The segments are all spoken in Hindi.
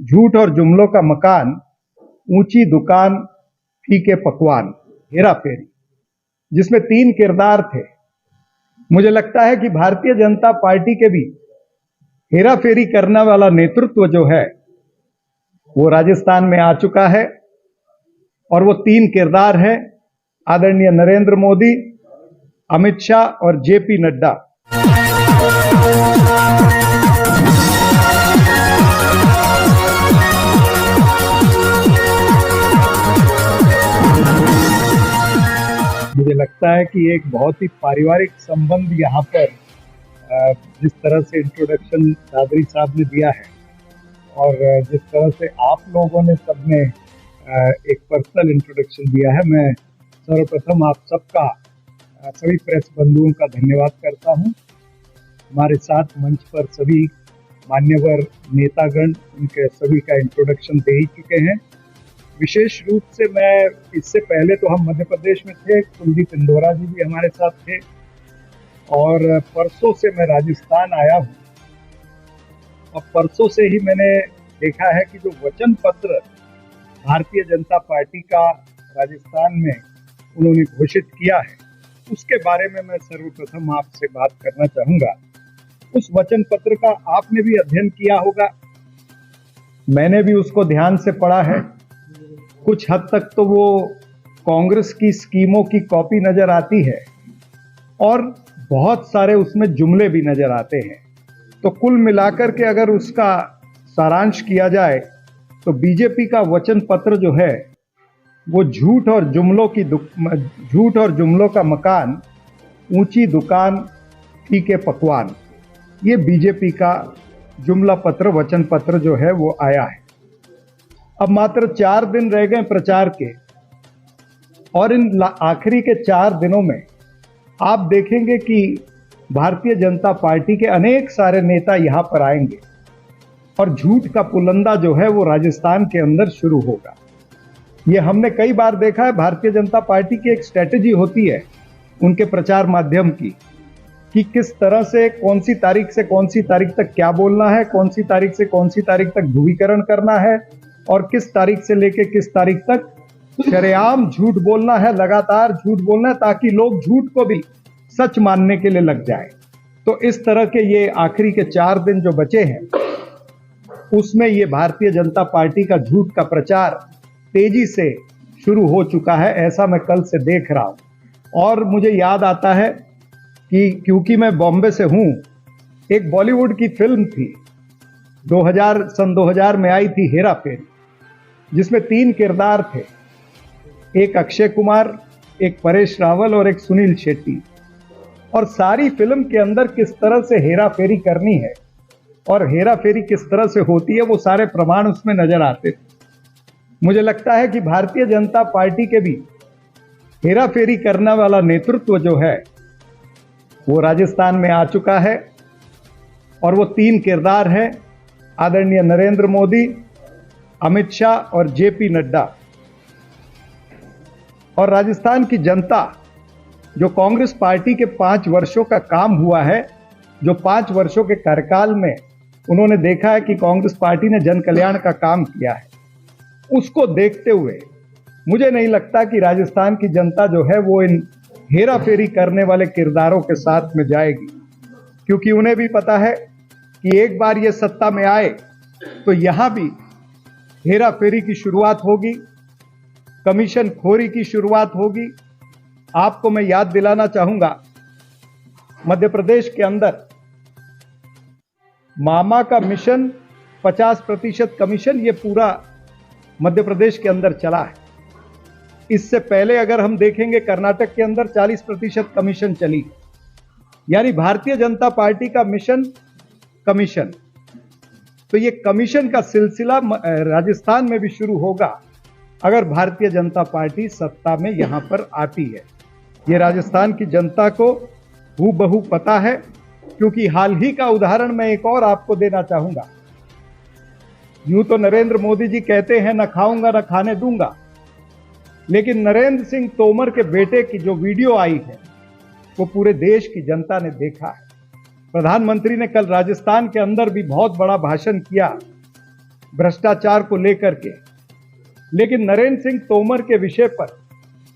झूठ और जुमलों का मकान, ऊंची दुकान, फीके पकवान, हेरा फेरी, जिसमें 3 किरदार थे। मुझे लगता है कि भारतीय जनता पार्टी के भी हेरा फेरी करने वाला नेतृत्व जो है वो राजस्थान में आ चुका है। और वो 3 किरदार हैं आदरणीय नरेंद्र मोदी, अमित शाह और जेपी नड्डा। मुझे लगता है कि एक बहुत ही पारिवारिक संबंध यहाँ पर जिस तरह से इंट्रोडक्शन दादरी साहब ने दिया है और जिस तरह से आप लोगों ने सबने एक पर्सनल इंट्रोडक्शन दिया है, मैं सर्वप्रथम आप सबका सभी प्रेस बंधुओं का धन्यवाद करता हूँ। हमारे साथ मंच पर सभी मान्यवर नेतागण, उनके सभी का इंट्रोडक्शन दे ही चुके हैं। विशेष रूप से मैं इससे पहले तो हम मध्य प्रदेश में थे, कुलदीप इंदौरा जी भी हमारे साथ थे, और परसों से मैं राजस्थान आया हूँ। और परसों से ही मैंने देखा है कि जो वचन पत्र भारतीय जनता पार्टी का राजस्थान में उन्होंने घोषित किया है, उसके बारे में मैं सर्वप्रथम आपसे बात करना चाहूँगा। उस वचन पत्र का आपने भी अध्ययन किया होगा, मैंने भी उसको ध्यान से पढ़ा है। कुछ हद तक तो वो कांग्रेस की स्कीमों की कॉपी नजर आती है और बहुत सारे उसमें जुमले भी नजर आते हैं। तो कुल मिलाकर के अगर उसका सारांश किया जाए तो बीजेपी का वचन पत्र जो है वो झूठ और जुमलों का मकान, ऊंची दुकान, फीके पकवान, ये बीजेपी का जुमला पत्र, वचन पत्र जो है वो आया है। अब मात्र 4 दिन रह गए प्रचार के, और इन आखिरी के 4 दिनों में आप देखेंगे कि भारतीय जनता पार्टी के अनेक सारे नेता यहां पर आएंगे और झूठ का पुलंदा जो है वो राजस्थान के अंदर शुरू होगा। ये हमने कई बार देखा है। भारतीय जनता पार्टी की एक स्ट्रेटेजी होती है उनके प्रचार माध्यम की, कि किस तरह से कौन सी तारीख से कौन सी तारीख तक क्या बोलना है, कौन सी तारीख से कौन सी तारीख तक ध्रुवीकरण करना है, और किस तारीख से लेके किस तारीख तक शरेआम झूठ बोलना है, लगातार झूठ बोलना है, ताकि लोग झूठ को भी सच मानने के लिए लग जाए। तो इस तरह के ये आखिरी के 4 दिन जो बचे हैं उसमें ये भारतीय जनता पार्टी का झूठ का प्रचार तेजी से शुरू हो चुका है, ऐसा मैं कल से देख रहा हूं। और मुझे याद आता है कि क्योंकि मैं बॉम्बे से हूं, एक बॉलीवुड की फिल्म थी, सन 2000 में आई थी, हेरा फेरी, जिसमें 3 किरदार थे, एक अक्षय कुमार, एक परेश रावल और एक सुनील शेट्टी। और सारी फिल्म के अंदर किस तरह से हेरा फेरी करनी है और हेरा फेरी किस तरह से होती है, वो सारे प्रमाण उसमें नजर आते थे। मुझे लगता है कि भारतीय जनता पार्टी के भी हेरा फेरी करने वाला नेतृत्व जो है वो राजस्थान में आ चुका है। और वो 3 किरदार हैं आदरणीय नरेंद्र मोदी, अमित शाह और जेपी नड्डा। और राजस्थान की जनता, जो कांग्रेस पार्टी के 5 वर्षों का काम हुआ है, जो 5 वर्षों के कार्यकाल में उन्होंने देखा है कि कांग्रेस पार्टी ने जन कल्याण का काम किया है, उसको देखते हुए मुझे नहीं लगता कि राजस्थान की जनता जो है वो इन हेरा फेरी करने वाले किरदारों के साथ में जाएगी, क्योंकि उन्हें भी पता है कि एक बार ये सत्ता में आए तो यहां भी हेरा फेरी की शुरुआत होगी, कमीशन खोरी की शुरुआत होगी। आपको मैं याद दिलाना चाहूंगा, मध्य प्रदेश के अंदर मामा का मिशन 50% कमीशन, ये पूरा मध्य प्रदेश के अंदर चला है। इससे पहले अगर हम देखेंगे, कर्नाटक के अंदर 40% कमीशन चली। यानी भारतीय जनता पार्टी का मिशन कमीशन, तो ये कमीशन का सिलसिला राजस्थान में भी शुरू होगा अगर भारतीय जनता पार्टी सत्ता में यहां पर आती है। ये राजस्थान की जनता को हूबहू पता है, क्योंकि हाल ही का उदाहरण मैं एक और आपको देना चाहूंगा। यूं तो नरेंद्र मोदी जी कहते हैं न खाऊंगा न खाने दूंगा, लेकिन नरेंद्र सिंह तोमर के बेटे की जो वीडियो आई है वो पूरे देश की जनता ने देखा है। प्रधानमंत्री ने कल राजस्थान के अंदर भी बहुत बड़ा भाषण किया भ्रष्टाचार को लेकर के। लेकिन नरेंद्र सिंह तोमर के विषय पर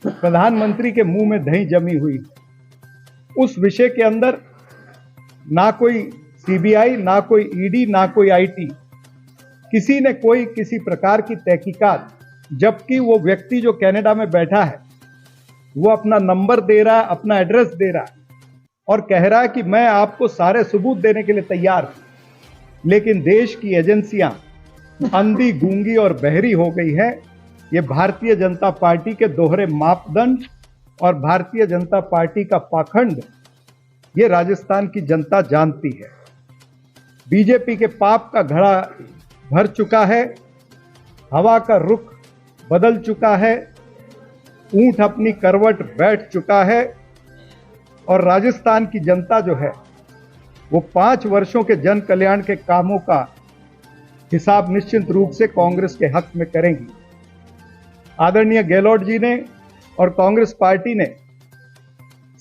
प्रधानमंत्री के मुंह में दही जमी हुई है। उस विषय के अंदर ना कोई सीबीआई, ना कोई ईडी, ना कोई आईटी, किसी ने कोई किसी प्रकार की तहकीकात, जबकि वो व्यक्ति जो कनाडा में बैठा है वो अपना नंबर दे रहा है, अपना एड्रेस दे रहा है और कह रहा है कि मैं आपको सारे सबूत देने के लिए तैयार हूं। लेकिन देश की एजेंसियां अंधी, गूंगी और बहरी हो गई है। ये भारतीय जनता पार्टी के दोहरे मापदंड और भारतीय जनता पार्टी का पाखंड ये राजस्थान की जनता जानती है। बीजेपी के पाप का घड़ा भर चुका है, हवा का रुख बदल चुका है, ऊंट अपनी करवट बैठ चुका है और राजस्थान की जनता जो है वो 5 वर्षों के जन कल्याण के कामों का हिसाब निश्चित रूप से कांग्रेस के हक में करेंगी। आदरणीय गहलोत जी ने और कांग्रेस पार्टी ने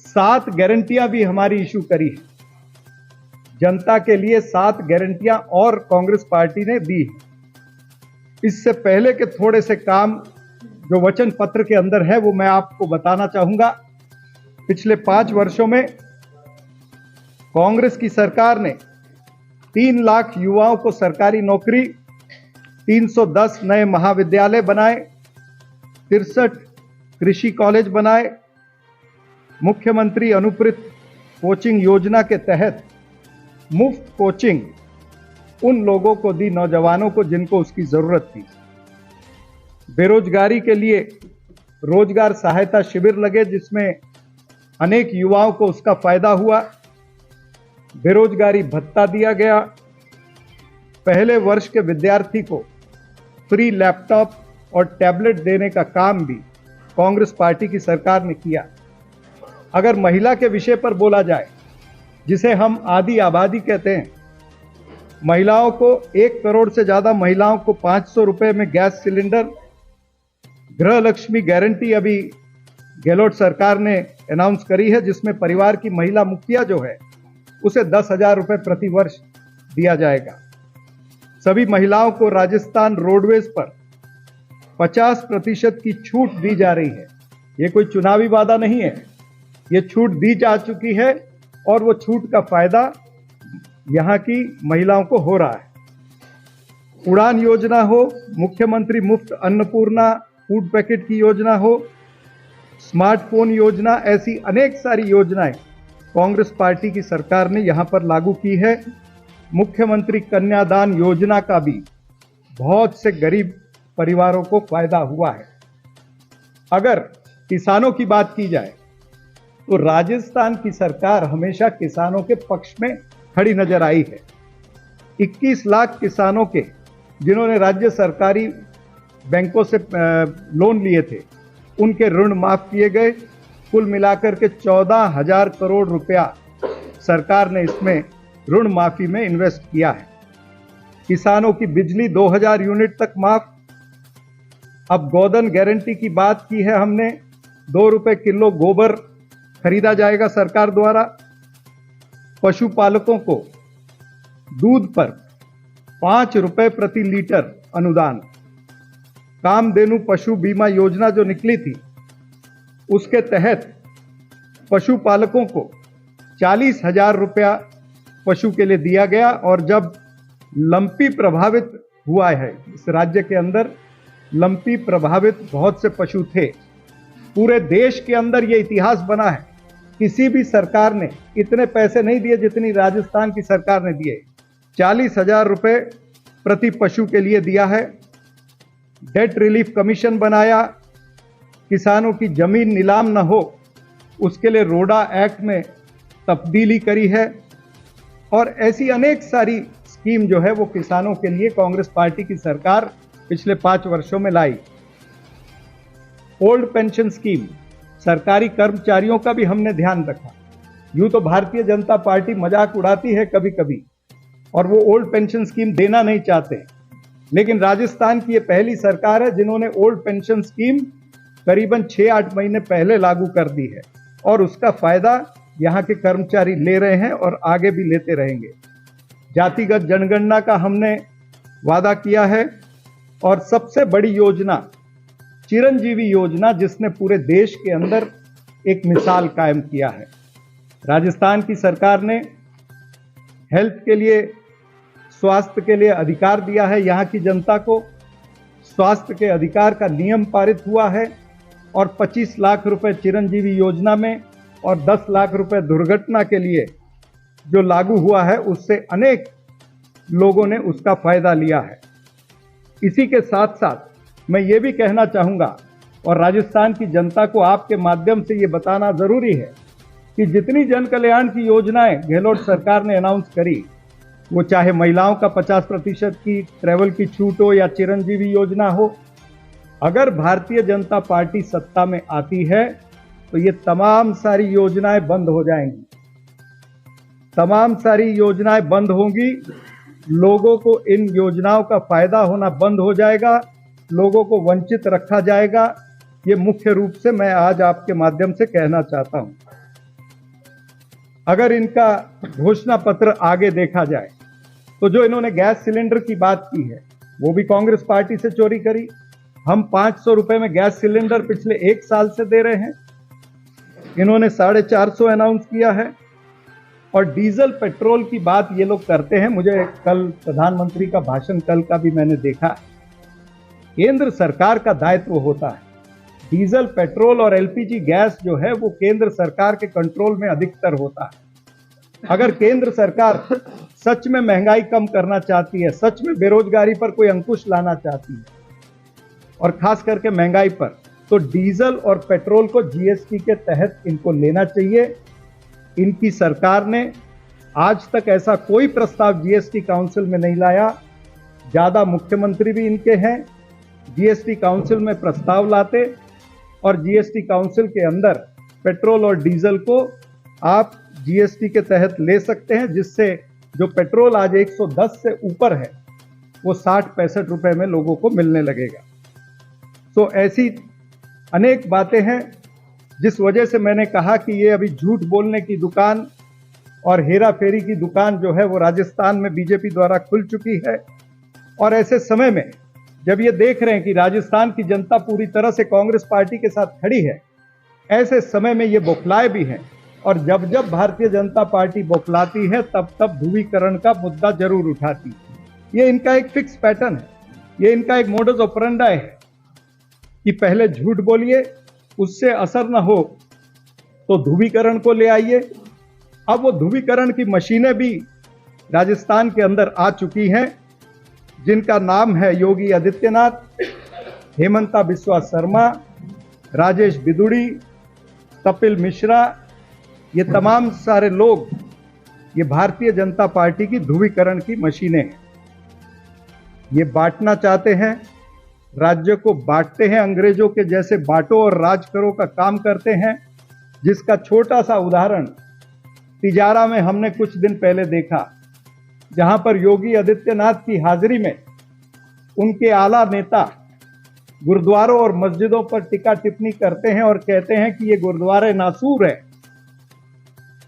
7 गारंटियां भी हमारी इशू करी है। जनता के लिए 7 गारंटियां और कांग्रेस पार्टी ने दी है। इससे पहले के थोड़े से काम जो वचन पत्र के अंदर है वो मैं आपको बताना चाहूंगा। पिछले 5 वर्षों में कांग्रेस की सरकार ने 3 लाख युवाओं को सरकारी नौकरी, 310 नए महाविद्यालय बनाए, 63 कृषि कॉलेज बनाए, मुख्यमंत्री अनुप्रित कोचिंग योजना के तहत मुफ्त कोचिंग उन लोगों को दी, नौजवानों को जिनको उसकी जरूरत थी। बेरोजगारी के लिए रोजगार सहायता शिविर लगे जिसमें अनेक युवाओं को उसका फायदा हुआ। बेरोजगारी भत्ता दिया गया। पहले वर्ष के विद्यार्थी को फ्री लैपटॉप और टैबलेट देने का काम भी कांग्रेस पार्टी की सरकार ने किया। अगर महिला के विषय पर बोला जाए, जिसे हम आधी आबादी कहते हैं, महिलाओं को 1 करोड़ से ज्यादा महिलाओं को 500 रुपए में गैस सिलेंडर, गृह लक्ष्मी गारंटी अभी गहलोत सरकार ने अनाउंस करी है जिसमें परिवार की महिला मुखिया जो है उसे 10,000 रुपए प्रति वर्ष दिया जाएगा। सभी महिलाओं को राजस्थान रोडवेज पर 50% की छूट दी जा रही है। ये कोई चुनावी वादा नहीं है, ये छूट दी जा चुकी है और वो छूट का फायदा यहां की महिलाओं को हो रहा है। उड़ान योजना हो, मुख्यमंत्री मुफ्त अन्नपूर्णा फूड पैकेट की योजना हो, स्मार्टफोन योजना, ऐसी अनेक सारी योजनाएं कांग्रेस पार्टी की सरकार ने यहां पर लागू की है। मुख्यमंत्री कन्यादान योजना का भी बहुत से गरीब परिवारों को फायदा हुआ है। अगर किसानों की बात की जाए तो राजस्थान की सरकार हमेशा किसानों के पक्ष में खड़ी नजर आई है। 21 लाख किसानों के जिन्होंने राज्य सरकारी बैंकों से लोन लिए थे उनके ऋण माफ किए गए। कुल मिलाकर के 14,000 करोड़ रुपया सरकार ने इसमें ऋण माफी में इन्वेस्ट किया है। किसानों की बिजली 2000 यूनिट तक माफ। अब गोधन गारंटी की बात की है हमने, 2 रुपए किलो गोबर खरीदा जाएगा सरकार द्वारा। पशुपालकों को दूध पर 5 रुपए प्रति लीटर अनुदान। कामधेनु पशु बीमा योजना जो निकली थी उसके तहत पशुपालकों को 40,000 रुपया पशु के लिए दिया गया। और जब लंपी प्रभावित हुआ है इस राज्य के अंदर, लंपी प्रभावित बहुत से पशु थे, पूरे देश के अंदर ये इतिहास बना है, किसी भी सरकार ने इतने पैसे नहीं दिए जितनी राजस्थान की सरकार ने दिए। 40,000 रुपए प्रति पशु के लिए दिया है। डेट रिलीफ कमीशन बनाया। किसानों की जमीन नीलाम न हो उसके लिए रोडा एक्ट में तब्दीली करी है। और ऐसी अनेक सारी स्कीम जो है वो किसानों के लिए कांग्रेस पार्टी की सरकार पिछले 5 वर्षों में लाई। ओल्ड पेंशन स्कीम, सरकारी कर्मचारियों का भी हमने ध्यान रखा। यूं तो भारतीय जनता पार्टी मजाक उड़ाती है कभी कभी और वो ओल्ड पेंशन स्कीम देना नहीं चाहते, लेकिन राजस्थान की ये पहली सरकार है जिन्होंने ओल्ड पेंशन स्कीम करीबन 6-8 महीने पहले लागू कर दी है और उसका फायदा यहाँ के कर्मचारी ले रहे हैं और आगे भी लेते रहेंगे। जातिगत जनगणना का हमने वादा किया है। और सबसे बड़ी योजना चिरंजीवी योजना, जिसने पूरे देश के अंदर एक मिसाल कायम किया है। राजस्थान की सरकार ने हेल्थ के लिए, स्वास्थ्य के लिए अधिकार दिया है। यहाँ की जनता को स्वास्थ्य के अधिकार का नियम पारित हुआ है और 25 लाख रुपए चिरंजीवी योजना में और 10 लाख रुपए दुर्घटना के लिए जो लागू हुआ है, उससे अनेक लोगों ने उसका फायदा लिया है। इसी के साथ साथ मैं ये भी कहना चाहूंगा और राजस्थान की जनता को आपके माध्यम से ये बताना जरूरी है कि जितनी जन कल्याण की योजनाएं गहलोत सरकार ने अनाउंस करी, वो चाहे महिलाओं का 50% की ट्रैवल की छूट हो या चिरंजीवी योजना हो, अगर भारतीय जनता पार्टी सत्ता में आती है तो ये तमाम सारी योजनाएं बंद हो जाएंगी। तमाम सारी योजनाएं बंद होंगी, लोगों को इन योजनाओं का फायदा होना बंद हो जाएगा, लोगों को वंचित रखा जाएगा। ये मुख्य रूप से मैं आज आपके माध्यम से कहना चाहता हूं। अगर इनका घोषणा पत्र आगे देखा जाए तो जो इन्होंने गैस सिलेंडर की बात की है, वो भी कांग्रेस पार्टी से चोरी करी। हम 500 रुपए में गैस सिलेंडर पिछले 1 साल से दे रहे हैं, इन्होंने 450 अनाउंस किया है। और डीजल पेट्रोल की बात ये लोग करते हैं। मुझे कल प्रधानमंत्री का भाषण कल का भी मैंने देखा। केंद्र सरकार का दायित्व होता है, डीजल पेट्रोल और एलपीजी गैस जो है वो केंद्र सरकार के कंट्रोल में अधिकतर होता है। अगर केंद्र सरकार सच में महंगाई कम करना चाहती है, सच में बेरोजगारी पर कोई अंकुश लाना चाहती है और खास करके महंगाई पर, तो डीजल और पेट्रोल को जीएसटी के तहत इनको लेना चाहिए। इनकी सरकार ने आज तक ऐसा कोई प्रस्ताव जीएसटी काउंसिल में नहीं लाया। ज्यादा मुख्यमंत्री भी इनके हैं, जीएसटी काउंसिल में प्रस्ताव लाते और जीएसटी काउंसिल के अंदर पेट्रोल और डीजल को आप जीएसटी के तहत ले सकते हैं, जिससे जो पेट्रोल आज 110 से ऊपर है वो 60-65 रुपए में लोगों को मिलने लगेगा। तो ऐसी अनेक बातें हैं जिस वजह से मैंने कहा कि ये अभी झूठ बोलने की दुकान और हेरा फेरी की दुकान जो है वो राजस्थान में बीजेपी द्वारा खुल चुकी है। और ऐसे समय में जब ये देख रहे हैं कि राजस्थान की जनता पूरी तरह से कांग्रेस पार्टी के साथ खड़ी है, ऐसे समय में ये बौखलाए भी हैं। और जब जब भारतीय जनता पार्टी बौखलाती है तब तब ध्रुवीकरण का मुद्दा जरूर उठाती है। ये इनका एक फिक्स पैटर्न है, ये इनका एक मोडस ऑपरेंडाई है कि पहले झूठ बोलिए, उससे असर न हो तो ध्रुवीकरण को ले आइए। अब वो ध्रुवीकरण की मशीनें भी राजस्थान के अंदर आ चुकी हैं, जिनका नाम है योगी आदित्यनाथ, हेमंता बिस्वा शर्मा, राजेश बिदुड़ी, कपिल मिश्रा। ये तमाम सारे लोग ये भारतीय जनता पार्टी की ध्रुवीकरण की मशीनें हैं। ये बांटना चाहते हैं, राज्य को बांटते हैं, अंग्रेजों के जैसे बांटो और राज करो का काम करते हैं, जिसका छोटा सा उदाहरण तिजारा में हमने कुछ दिन पहले देखा, जहां पर योगी आदित्यनाथ की हाजिरी में उनके आला नेता गुरुद्वारों और मस्जिदों पर टीका टिप्पणी करते हैं और कहते हैं कि ये गुरुद्वारे नासूर है।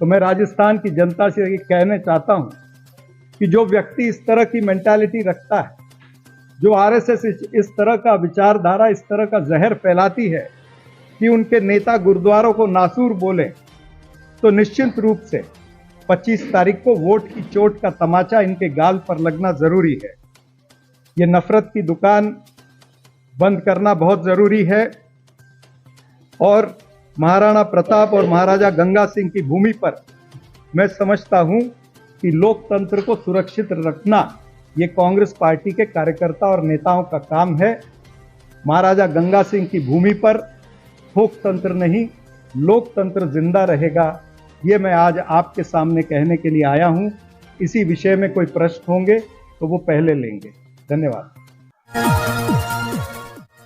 तो मैं राजस्थान की जनता से ये कहना चाहता हूं कि जो व्यक्ति इस तरह की मेंटालिटी रखता है, जो आरएसएस इस तरह का विचारधारा, इस तरह का जहर फैलाती है कि उनके नेता गुरुद्वारों को नासूर बोले, तो निश्चित रूप से 25 तारीख को वोट की चोट का तमाचा इनके गाल पर लगना जरूरी है। ये नफरत की दुकान बंद करना बहुत जरूरी है। और महाराणा प्रताप और महाराजा गंगा सिंह की भूमि पर मैं समझता हूं कि लोकतंत्र को सुरक्षित रखना ये कांग्रेस पार्टी के कार्यकर्ता और नेताओं का काम है। महाराजा गंगा सिंह की भूमि पर थोकतंत्र नहीं, लोकतंत्र जिंदा रहेगा। ये मैं आज आपके सामने कहने के लिए आया हूं। इसी विषय में कोई प्रश्न होंगे तो वो पहले लेंगे। धन्यवाद।